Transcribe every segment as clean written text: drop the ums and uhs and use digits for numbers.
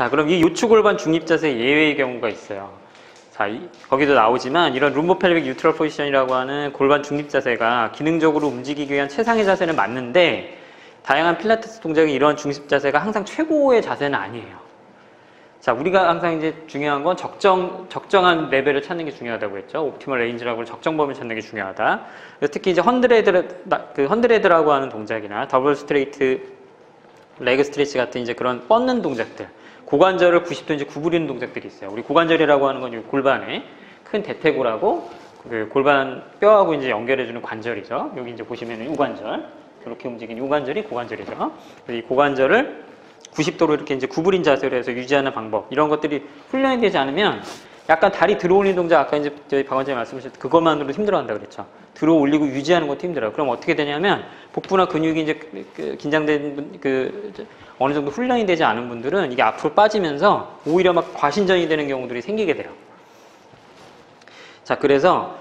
자, 그럼 이 요추골반 중립자세 예외의 경우가 있어요. 자, 거기도 나오지만 이런 룸보펠빅 뉴트럴 포지션이라고 하는 골반 중립자세가 기능적으로 움직이기 위한 최상의 자세는 맞는데 다양한 필라테스 동작의 이런 중립 자세가 항상 최고의 자세는 아니에요. 자, 우리가 항상 이제 중요한 건 적정한 레벨을 찾는 게 중요하다고 했죠. 옵티멀 레인지라고 적정 범위를 찾는 게 중요하다. 그래서 특히 이제 헌드레드라고 하는 동작이나 더블 스트레이트 레그 스트레치 같은 이제 그런 뻗는 동작들, 고관절을 90도 이제 구부리는 동작들이 있어요. 우리 고관절이라고 하는 건 골반에 큰 대퇴골하고 그 골반 뼈하고 이제 연결해주는 관절이죠. 여기 이제 보시면 우관절, 이렇게 움직이는 우관절이 고관절이죠. 이 고관절을 90도로 이렇게 이제 구부린 자세로 해서 유지하는 방법, 이런 것들이 훈련이 되지 않으면 약간 다리 들어 올리는 동작, 아까 이제 저희 박 원장님 말씀하셨듯이 그것만으로 힘들어한다 그랬죠. 들어 올리고 유지하는 것도 힘들어요. 그럼 어떻게 되냐면 복부나 근육이 이제 긴장된 어느 정도 훈련이 되지 않은 분들은 이게 앞으로 빠지면서 오히려 막 과신전이 되는 경우들이 생기게 돼요. 자, 그래서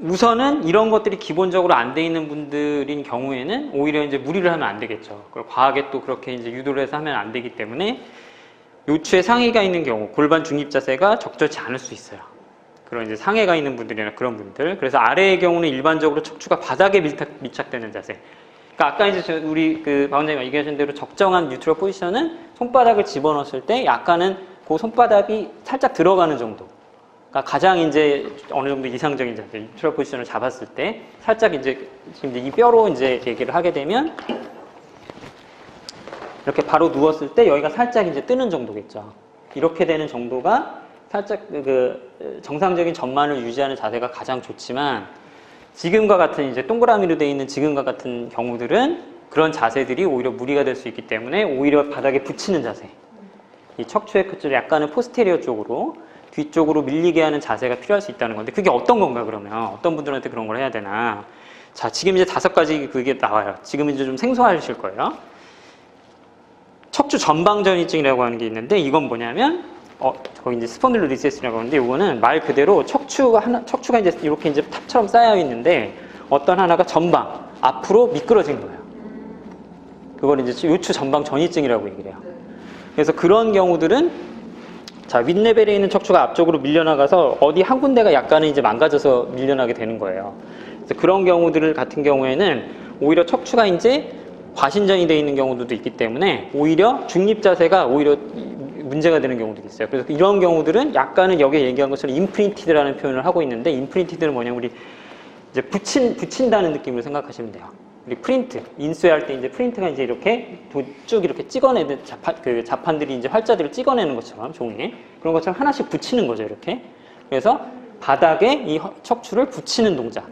우선은 이런 것들이 기본적으로 안 돼 있는 분들인 경우에는 오히려 이제 무리를 하면 안 되겠죠. 그걸 과하게 또 그렇게 이제 유도를 해서 하면 안 되기 때문에 요추의 상해가 있는 경우, 골반 중립 자세가 적절치 않을 수 있어요. 그런 이제 상해가 있는 분들이나 그런 분들. 그래서 아래의 경우는 일반적으로 척추가 바닥에 밀착되는 자세. 그러니까 아까 이제 우리 박 원장님 얘기하신 대로 적정한 뉴트럴 포지션은 손바닥을 집어넣었을 때 약간은 그 손바닥이 살짝 들어가는 정도. 그러니까 가장 이제 어느 정도 이상적인 자세, 뉴트럴 포지션을 잡았을 때 살짝 이제 지금 이제 이 뼈로 이제 얘기를 하게 되면 이렇게 바로 누웠을 때 여기가 살짝 이제 뜨는 정도겠죠. 이렇게 되는 정도가 살짝 정상적인 전만을 유지하는 자세가 가장 좋지만 지금과 같은 이제 동그라미로 되어 있는 지금과 같은 경우들은 그런 자세들이 오히려 무리가 될 수 있기 때문에 오히려 바닥에 붙이는 자세, 이 척추의 끝을 약간은 포스테리어 쪽으로 뒤쪽으로 밀리게 하는 자세가 필요할 수 있다는 건데 그게 어떤 건가 그러면 어떤 분들한테 그런 걸 해야 되나. 자, 지금 이제 5가지 그게 나와요. 지금 이제 좀 생소하실 거예요. 척추 전방전이증이라고 하는 게 있는데 이건 뭐냐면 거기 이제 스폰딜로 리세스라고 하는데 이거는 말 그대로 척추가 이제 이렇게 이제 탑처럼 쌓여 있는데 어떤 하나가 전방 앞으로 미끄러진 거예요. 그걸 이제 요추 전방 전이증이라고 얘기를 해요. 그래서 그런 경우들은 자, 윗레벨에 있는 척추가 앞쪽으로 밀려나가서 어디 한 군데가 약간은 이제 망가져서 밀려나게 되는 거예요. 그래서 그런 경우들 같은 경우에는 오히려 척추가 이제 과신전이 되어 있는 경우들도 있기 때문에 오히려 중립 자세가 오히려 문제가 되는 경우들이 있어요. 그래서 이런 경우들은 약간은 여기에 얘기한 것처럼 임프린티드라는 표현을 하고 있는데 임프린티드는 뭐냐면 우리 이제 붙인다는 느낌으로 생각하시면 돼요. 우리 프린트, 인쇄할 때 이제 프린트가 이제 이렇게 쭉 이렇게 찍어내는 자판들이 이제 활자들을 찍어내는 것처럼 종이에 그런 것처럼 하나씩 붙이는 거죠, 이렇게. 그래서 바닥에 이 척추를 붙이는 동작,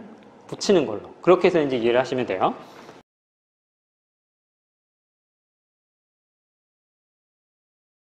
붙이는 걸로 그렇게 해서 이제 이해를 하시면 돼요.